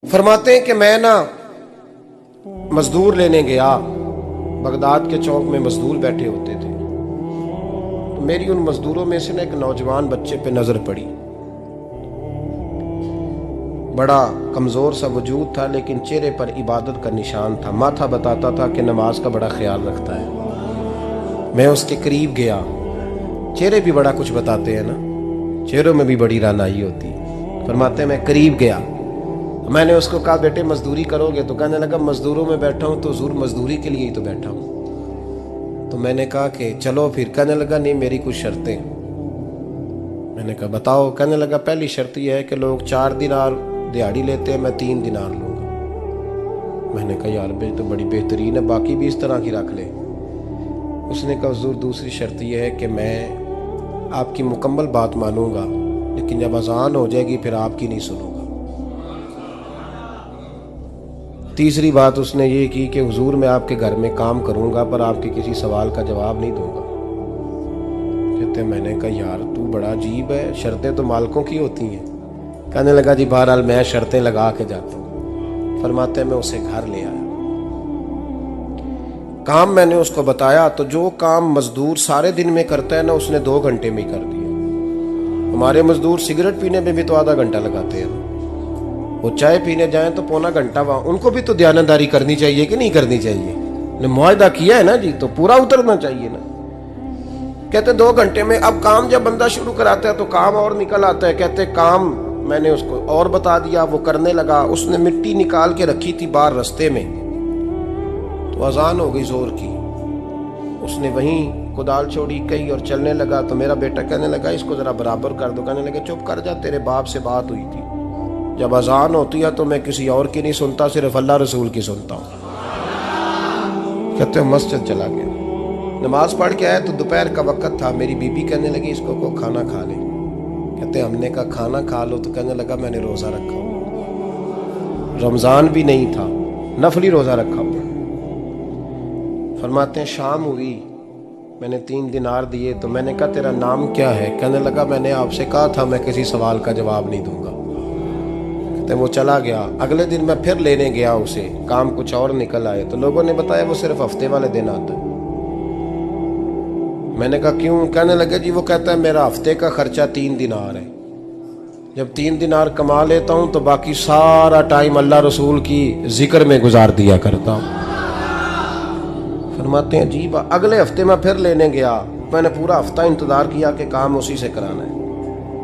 फरमाते हैं कि मैं ना मजदूर लेने गया, बगदाद के चौक में मजदूर बैठे होते थे, तो मेरी उन मजदूरों में से ना एक नौजवान बच्चे पे नजर पड़ी। बड़ा कमजोर सा वजूद था, लेकिन चेहरे पर इबादत का निशान था। माथा बताता था कि नमाज का बड़ा ख्याल रखता है। मैं उसके करीब गया। चेहरे भी बड़ा कुछ बताते हैं ना, चेहरों में भी बड़ी रानाई होती है। फरमाते हैं मैं करीब गया, मैंने उसको कहा बेटे मजदूरी करोगे? तो कहने लगा मजदूरों में बैठा हूँ तो हुजूर मजदूरी के लिए ही तो बैठा हूँ। तो मैंने कहा कि चलो फिर। कहने लगा नहीं मेरी कुछ शर्तें। मैंने कहा बताओ। कहने लगा पहली शर्त यह है कि लोग 4 दिनार दिहाड़ी लेते हैं, मैं 3 दिनार लूँगा। मैंने कहा यार भाई तो बड़ी बेहतरीन है, बाकी भी इस तरह की रख ले। उसने कहा हुजूर दूसरी शर्त यह है कि मैं आपकी मुकम्मल बात मानूंगा, लेकिन जब अजान हो जाएगी फिर आपकी नहीं सुनूंगा। तीसरी बात उसने ये की कि हुजूर मैं आपके घर में काम करूंगा पर आपके किसी सवाल का जवाब नहीं दूंगा। कहते मैंने कहा यार तू बड़ा अजीब है, शर्तें तो मालिकों की होती हैं। कहने लगा जी बहरहाल मैं शर्तें लगा के जाता हूँ। फरमाते मैं उसे घर ले आया, काम मैंने उसको बताया, तो जो काम मजदूर सारे दिन में करता है ना उसने 2 घंटे में ही कर दिया। हमारे मजदूर सिगरेट पीने में भी तो आधा घंटा लगाते हैं, वो चाय पीने जाएं तो पौना घंटा। वहां उनको भी तो दयानतदारी करनी चाहिए कि नहीं करनी चाहिए? ने मुआहदा किया है ना जी, तो पूरा उतरना चाहिए ना। कहते 2 घंटे में। अब काम जब बंदा शुरू कराता है तो काम और निकल आता है। कहते काम मैंने उसको और बता दिया, वो करने लगा। उसने मिट्टी निकाल के रखी थी बाहर रास्ते में, तो अजान हो गई जोर की। उसने वहीं कुदाल छोड़ी कही और चलने लगा। तो मेरा बेटा कहने लगा इसको जरा बराबर कर दो। कहने लगा चुप कर जा, तेरे बाप से बात हुई थी, जब अजान होती है तो मैं किसी और की नहीं सुनता, सिर्फ अल्लाह रसूल की सुनता हूँ। कहते मस्जिद चला गया, नमाज पढ़ के आया तो दोपहर का वक्त था। मेरी बीबी कहने लगी इसको को खाना खा ले। कहते हमने कहा खाना खा लो, तो कहने लगा मैंने रोज़ा रखा हुआ, रमज़ान भी नहीं था, नफली रोज़ा रखा हुआ। फरमाते हैं शाम हुई, मैंने 3 दिनार दिए। तो मैंने कहा तेरा नाम क्या है? कहने लगा मैंने आपसे कहा था मैं किसी सवाल का जवाब नहीं दूंगा। तो वो चला गया। अगले दिन मैं फिर लेने गया उसे, काम कुछ और निकल आए। तो लोगों ने बताया वो सिर्फ हफ्ते वाले दिन आता है। मैंने कहा क्यों? कहने लगे जी वो कहता है मेरा हफ्ते का खर्चा 3 दिनार है, जब 3 दिनार कमा लेता हूं तो बाकी सारा टाइम अल्लाह रसूल की जिक्र में गुजार दिया करता हूं। फरमाते हैं अजीब। अगले हफ्ते मैं फिर लेने गया, मैंने पूरा हफ्ता इंतजार किया कि काम उसी से कराना है।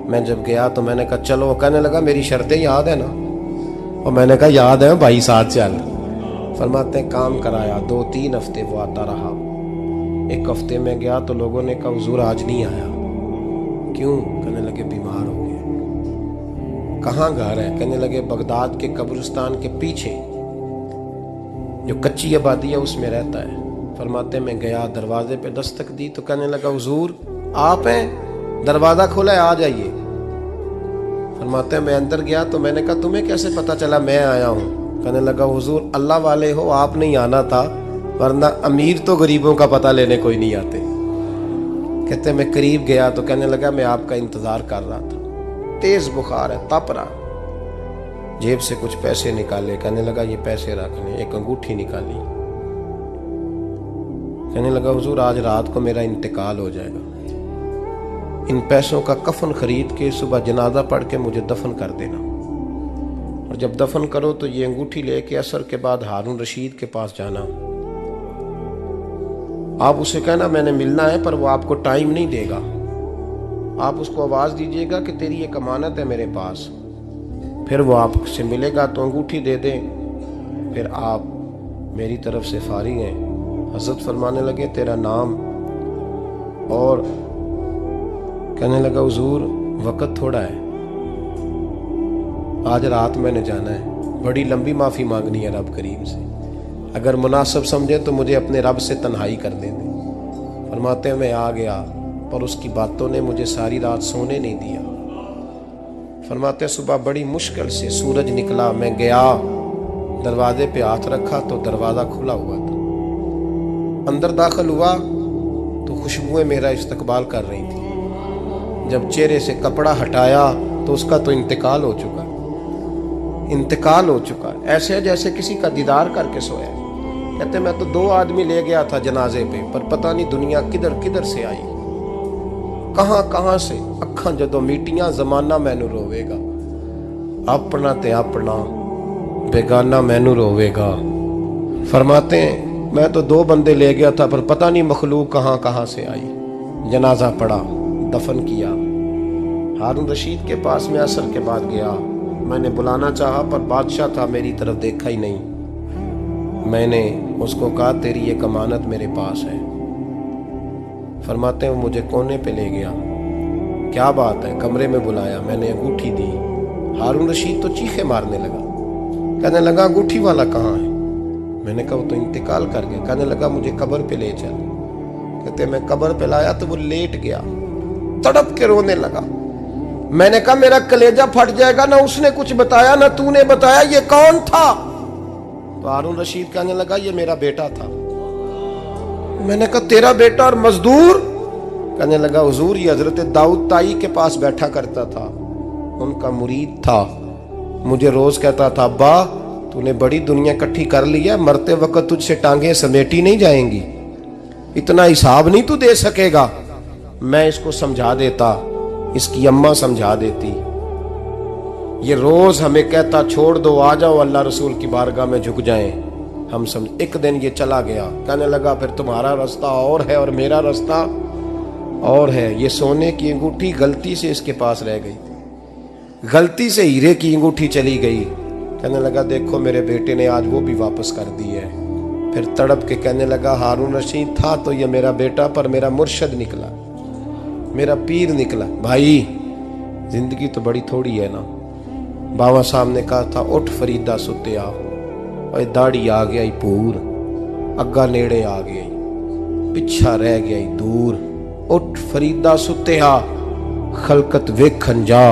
मैं जब गया तो मैंने कहा चलो। कहने लगा मेरी शर्तें याद है ना? और मैंने कहा याद है भाई साथ चल। फरमाते हैं काम कराया, 2-3 हफ्ते वो आता रहा। एक हफ्ते में गया तो लोगों ने कहा हुजूर आज नहीं आया। क्यों? कहने लगे बीमार हो गया। कहाँ घर है? कहने लगे बगदाद के कब्रिस्तान के पीछे जो कच्ची आबादी है उसमें रहता है। फरमाते मैं गया, दरवाजे पे दस्तक दी तो कहने लगा हुजूर आप हैं? दरवाजा खोला है, आ जाइए। फरमाते हैं मैं अंदर गया तो मैंने कहा तुम्हें कैसे पता चला मैं आया हूँ? कहने लगा हुजूर अल्लाह वाले हो, आप नहीं आना था, वरना अमीर तो गरीबों का पता लेने कोई नहीं आते। कहते मैं करीब गया तो कहने लगा मैं आपका इंतजार कर रहा था, तेज बुखार है, तप रहा। जेब से कुछ पैसे निकाले, कहने लगा ये पैसे रखने। एक अंगूठी निकाली, कहने लगा हुजूर आज रात को मेरा इंतकाल हो जाएगा, इन पैसों का कफन खरीद के सुबह जनाजा पढ़ के मुझे दफन कर देना, और जब दफन करो तो ये अंगूठी लेके असर के बाद हारून रशीद के पास जाना। आप उसे कहना मैंने मिलना है, पर वो आपको टाइम नहीं देगा। आप उसको आवाज दीजिएगा कि तेरी एक अमानत है मेरे पास, फिर वो आपसे मिलेगा तो अंगूठी दे दें, फिर आप मेरी तरफ से फारिग हैं। हज़रत फरमाने लगे तेरा नाम? और कहने लगा हुजूर वक़्त थोड़ा है, आज रात मैंने जाना है, बड़ी लंबी माफ़ी मांगनी है रब करीम से, अगर मुनासिब समझे तो मुझे अपने रब से तन्हाई कर दे दे। फरमाते हैं मैं आ गया, पर उसकी बातों ने मुझे सारी रात सोने नहीं दिया। फरमाते हैं सुबह बड़ी मुश्किल से सूरज निकला, मैं गया, दरवाजे पे हाथ रखा तो दरवाज़ा खुला हुआ था। अंदर दाखिल हुआ तो खुशबुएं मेरा इस्तकबाल कर रही थी। जब चेहरे से कपड़ा हटाया तो उसका तो इंतकाल हो चुका। इंतकाल हो चुका है, ऐसे जैसे किसी का दीदार करके सोया। कहते मैं तो 2 आदमी ले गया था जनाजे पे, पर पता नहीं दुनिया किधर किधर से आई, कहां कहां से। अखा जदों मीटियां जमाना मैनू रोवेगा, अपना ते अपना बेगाना मैनू रोवेगा। फरमाते हैं मैं तो 2 बंदे ले गया था, पर पता नहीं मखलूक कहां कहां से आई। जनाजा पड़ा, दफन किया। हारून रशीद के पास में असर के बाद गया। मैंने बुलाना चाहा पर बादशाह था, मेरी तरफ देखा ही नहीं। मैंने उसको कहा तेरी ये अमानत मेरे पास है। फरमाते हैं मुझे कोने पे ले गया, क्या बात है, कमरे में बुलाया, मैंने अंगूठी दी। हारून रशीद तो चीखे मारने लगा, कहने लगा अंगूठी वाला कहाँ है। मैंने कहा वो तो इंतकाल कर गया। कहने लगा मुझे कब्र पे ले चल। कहते मैं कब्र पे लाया तो वो लेट गया, तड़प के रोने लगा। मैंने कहा मेरा कलेजा फट जाएगा, ना उसने कुछ बताया ना तूने बताया, ये कौन था। तो हारून रशीद कहने लगा ये मेरा बेटा था। मैंने कहा तेरा बेटा और मजदूर। कहने लगा हुजूर ये हजरत दाऊद ताई के पास बैठा करता था, उनका मुरीद था। मुझे रोज कहता था अब्बा तूने बड़ी दुनिया इकट्ठी कर ली है, मरते वक्त तुझसे टांगे समेटी नहीं जाएंगी, इतना हिसाब नहीं तू दे सकेगा। मैं इसको समझा देता, इसकी अम्मा समझा देती। ये रोज हमें कहता छोड़ दो, आ जाओ अल्लाह रसूल की बारगाह में झुक जाएं। हम समझ। एक दिन ये चला गया, कहने लगा फिर तुम्हारा रास्ता और है और मेरा रास्ता और है। ये सोने की अंगूठी गलती से इसके पास रह गई थी, गलती से हीरे की अंगूठी चली गई। कहने लगा देखो मेरे बेटे ने आज वो भी वापस कर दी है। फिर तड़प के कहने लगा हारून रशीद था तो ये मेरा बेटा, पर मेरा मुर्शद निकला, मेरा पीर निकला। भाई जिंदगी तो बड़ी थोड़ी है ना। बाबा साहब ने कहा था उठ फरीदा सुते आ, और दाढ़ी आ गया पूर, अग्गा नेड़े आ गया, पिछा रह गया दूर। उठ फरीदा सुते आ, खलकत वेखन जा।